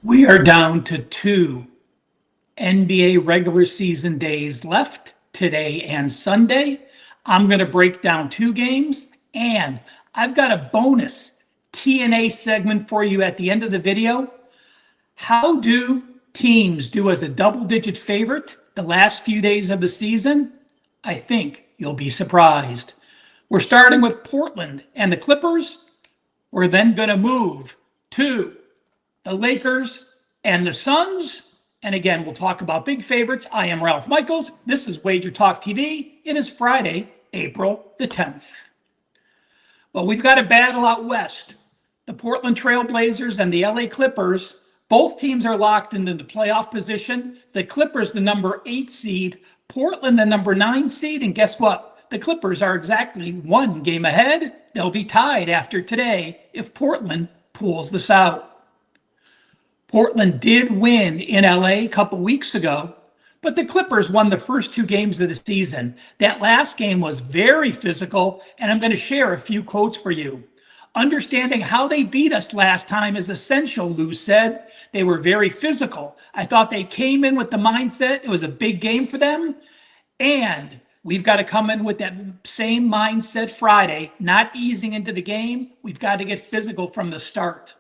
We are down to two NBA regular season days left, today and Sunday. I'm going to break down two games, and I've got a bonus TNA segment for you at the end of the video. How do teams do as a double-digit favorite the last few days of the season? I think you'll be surprised. We're starting with Portland and the Clippers. We're then going to move to the Lakers and the Suns. And again, we'll talk about big favorites. I am Ralph Michaels. This is WagerTalk TV. It is Friday, April the 10th. Well, we've got a battle out west. The Portland Trail Blazers and the LA Clippers. Both teams are locked into the playoff position. The Clippers, the number 8 seed. Portland, the number 9 seed. And guess what? The Clippers are exactly one game ahead. They'll be tied after today if Portland pulls this out. Portland did win in LA a couple weeks ago, but the Clippers won the first two games of the season. That last game was very physical, and I'm going to share a few quotes for you. Understanding how they beat us last time is essential, Lou said. They were very physical. I thought they came in with the mindset it was a big game for them, and we've got to come in with that same mindset Friday, not easing into the game. We've got to get physical from the start.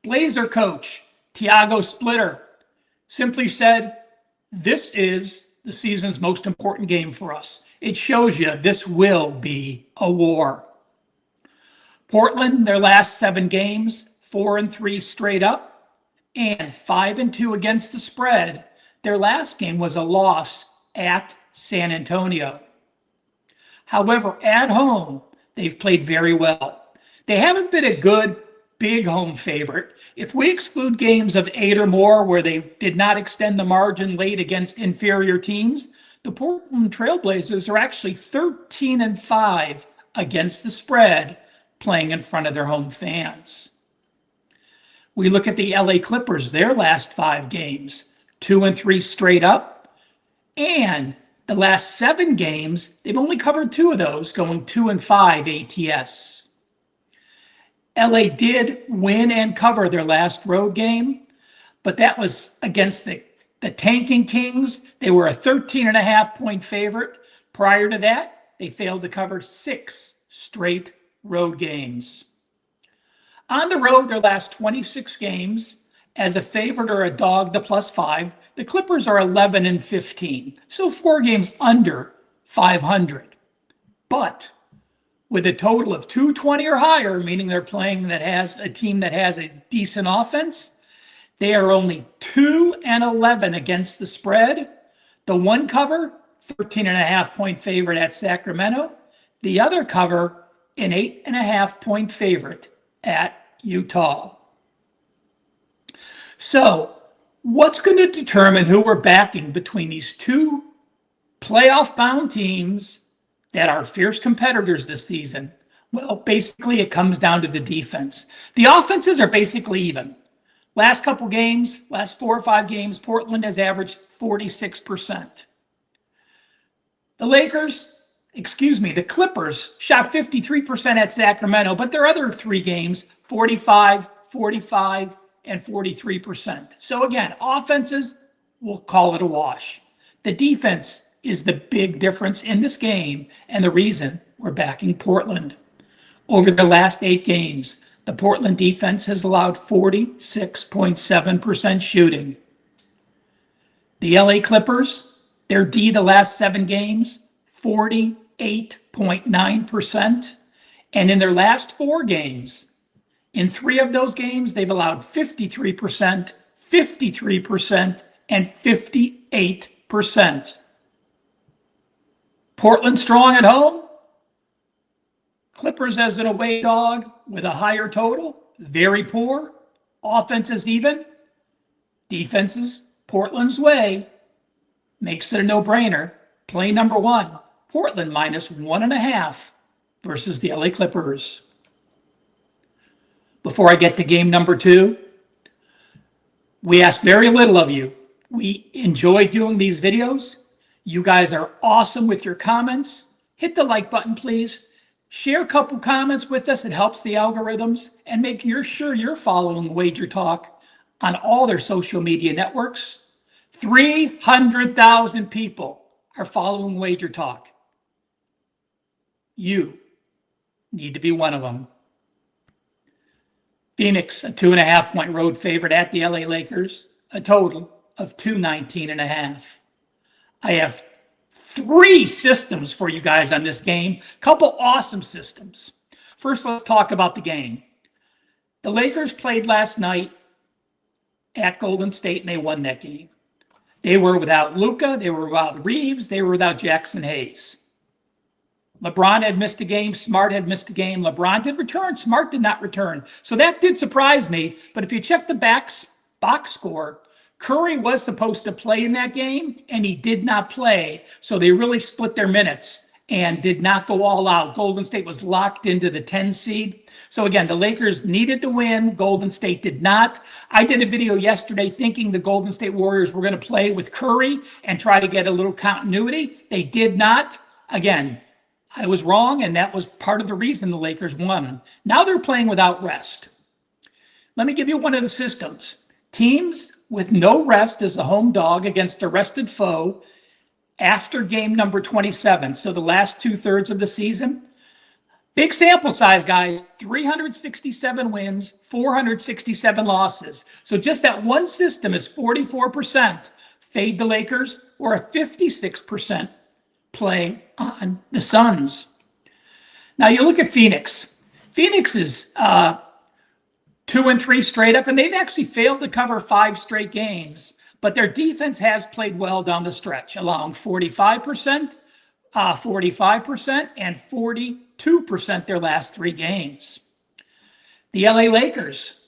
Blazer coach Tiago Splitter simply said, "This is the season's most important game for us. It shows you this will be a war." Portland, their last 7 games, 4-3 straight up and 5-2 against the spread. Their last game was a loss at San Antonio. However, at home, they've played very well. They haven't been a good big home favorite. If we exclude games of 8 or more where they did not extend the margin late against inferior teams, the Portland Trailblazers are actually 13-5 against the spread, playing in front of their home fans. We look at the LA Clippers, their last 5 games, 2-3 straight up, and the last 7 games, they've only covered 2 of those, going 2-5 ATS. LA did win and cover their last road game, but that was against the tanking Kings. They were a 13.5-point favorite. Prior to that, they failed to cover 6 straight road games. On the road, their last 26 games, as a favorite or a dog to +5, the Clippers are 11-15, so 4 games under 500. But with a total of 220 or higher, meaning they're playing that has a team that has a decent offense, they are only 2-11 against the spread. The one cover, 13.5-point favorite at Sacramento. The other cover, an 8.5-point favorite at Utah. So, what's going to determine who we're backing between these two playoff-bound teams that are fierce competitors this season? Well, basically, it comes down to the defense. The offenses are basically even. Last couple games, last 4 or 5 games, Portland has averaged 46%. The Clippers shot 53% at Sacramento, but their other 3 games, 45, 45, and 43%. So again, offenses, we'll call it a wash. The defense is the big difference in this game and the reason we're backing Portland. Over the last 8 games, the Portland defense has allowed 46.7% shooting. The LA Clippers, their D the last 7 games, 48.9%. And in their last 4 games, in 3 of those games, they've allowed 53%, 53%, and 58%. Portland strong at home. Clippers as an away dog with a higher total. Very poor. Offense is even. Defense is Portland's way. Makes it a no-brainer. Play number 1. Portland -1.5 versus the LA Clippers. Before I get to game number 2, we ask very little of you. We enjoy doing these videos. You guys are awesome with your comments. Hit the like button, please. Share a couple comments with us. It helps the algorithms. And make sure you're following Wager Talk on all their social media networks. 300,000 people are following WagerTalk. You need to be one of them. Phoenix, a 2.5-point road favorite at the LA Lakers, a total of 219.5. I have 3 systems for you guys on this game. Couple awesome systems. First, let's talk about the game. The Lakers played last night at Golden State, and they won that game. They were without Luka, they were without Reeves, they were without Jackson Hayes. LeBron had missed a game, Smart had missed a game. LeBron did return, Smart did not return. So that did surprise me, but if you check the box score, Curry was supposed to play in that game, and he did not play. So they really split their minutes and did not go all out. Golden State was locked into the 10 seed. So again, the Lakers needed to win. Golden State did not. I did a video yesterday thinking the Golden State Warriors were going to play with Curry and try to get a little continuity. They did not. Again, I was wrong, and that was part of the reason the Lakers won. Now they're playing without rest. Let me give you one of the systems. Teams with no rest as a home dog against a rested foe after game number 27, so the last 2/3 of the season. Big sample size, guys, 367 wins, 467 losses. So just that one system is 44% fade the Lakers or a 56% play on the Suns. Now you look at Phoenix. Phoenix is 2-3 straight up, and they've actually failed to cover 5 straight games. But their defense has played well down the stretch, allowing 45%, 45%, and 42% their last 3 games. The LA Lakers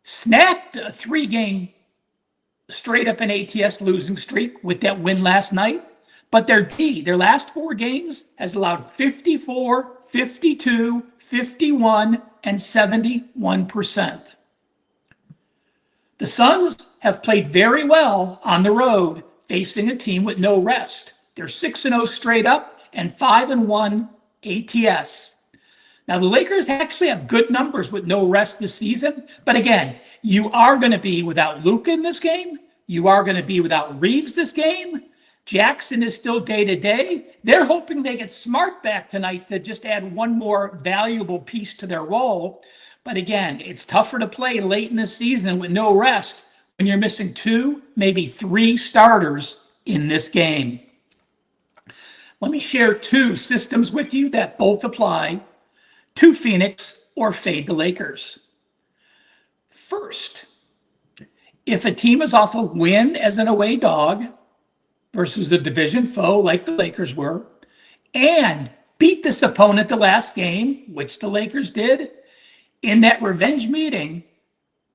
snapped a 3-game straight up an ATS losing streak with that win last night. But their last 4 games has allowed 54, 52, 51, and 71%. The Suns have played very well on the road, facing a team with no rest. They're 6-0 straight up and 5-1 ATS. Now, the Lakers actually have good numbers with no rest this season. But again, you are going to be without Luka in this game. You are going to be without Reeves this game. Jackson is still day-to-day. They're hoping they get Smart back tonight to just add one more valuable piece to their role. But again, it's tougher to play late in the season with no rest when you're missing 2, maybe 3 starters in this game. Let me share 2 systems with you that both apply to Phoenix or fade the Lakers. First, if a team is off a win as an away dog versus a division foe like the Lakers were, and beat this opponent the last game, which the Lakers did, in that revenge meeting,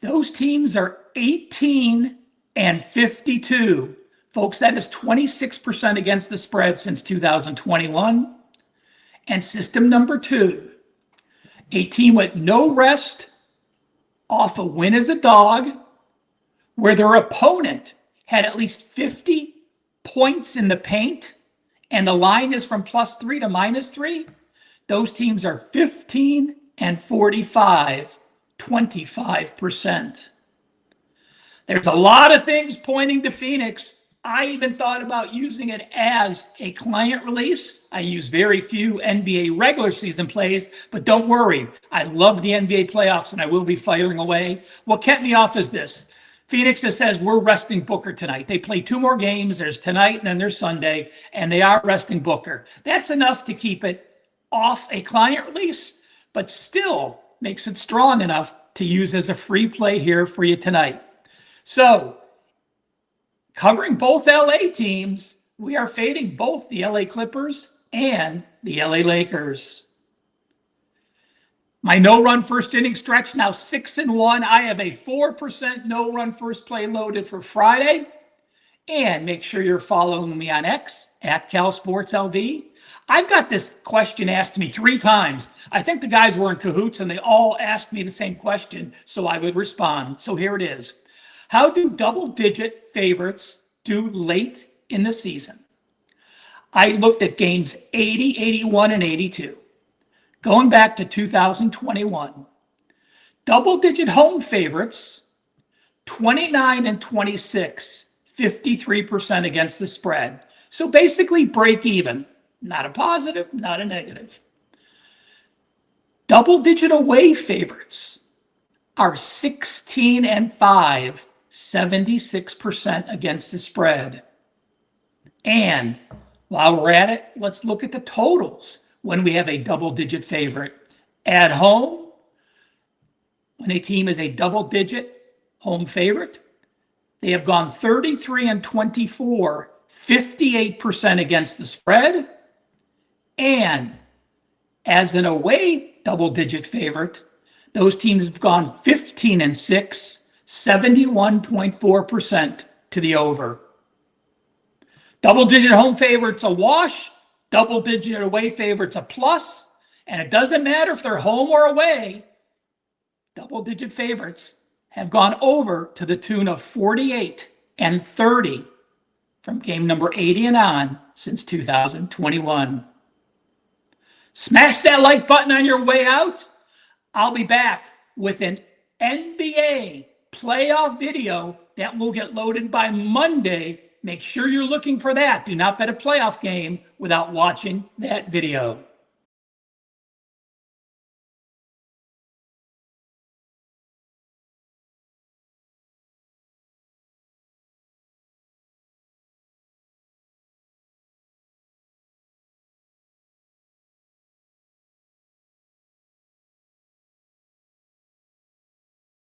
those teams are 18-52. Folks, that is 26% against the spread since 2021. And system number 2, a team with no rest off a win as a dog, where their opponent had at least 50 points in the paint, and the line is from +3 to -3, those teams are 15-45, 25%. There's a lot of things pointing to Phoenix. I even thought about using it as a client release. I use very few NBA regular season plays, but don't worry. I love the NBA playoffs, and I will be firing away. What kept me off is this. Phoenix just says we're resting Booker tonight. They play 2 more games. There's tonight and then there's Sunday, and they are resting Booker. That's enough to keep it off a client release, but still makes it strong enough to use as a free play here for you tonight. So, covering both LA teams, we are fading both the LA Clippers and the LA Lakers. My no-run first inning stretch now 6-1. I have a 4% no-run first play loaded for Friday. And make sure you're following me on X at CalSportsLV. I've got this question asked to me 3 times. I think the guys were in cahoots and they all asked me the same question, so I would respond. So here it is. How do double-digit favorites do late in the season? I looked at games 80, 81, and 82. Going back to 2021, double-digit home favorites, 29 and 26, 53% against the spread. So basically break even. Not a positive, not a negative. Double-digit away favorites are 16 and 5, 76% against the spread. And while we're at it, let's look at the totals when we have a double-digit favorite. At home, when a team is a double-digit home favorite, they have gone 33 and 24, 58% against the spread. And as an away double-digit favorite, those teams have gone 15 and 6, 71.4% to the over. Double-digit home favorites a wash, double-digit away favorites a plus, and it doesn't matter if they're home or away, double-digit favorites have gone over to the tune of 48 and 30 from game number 80 and on since 2021. Smash that like button on your way out. I'll be back with an NBA playoff video that will get loaded by Monday. Make sure you're looking for that. Do not bet a playoff game without watching that video.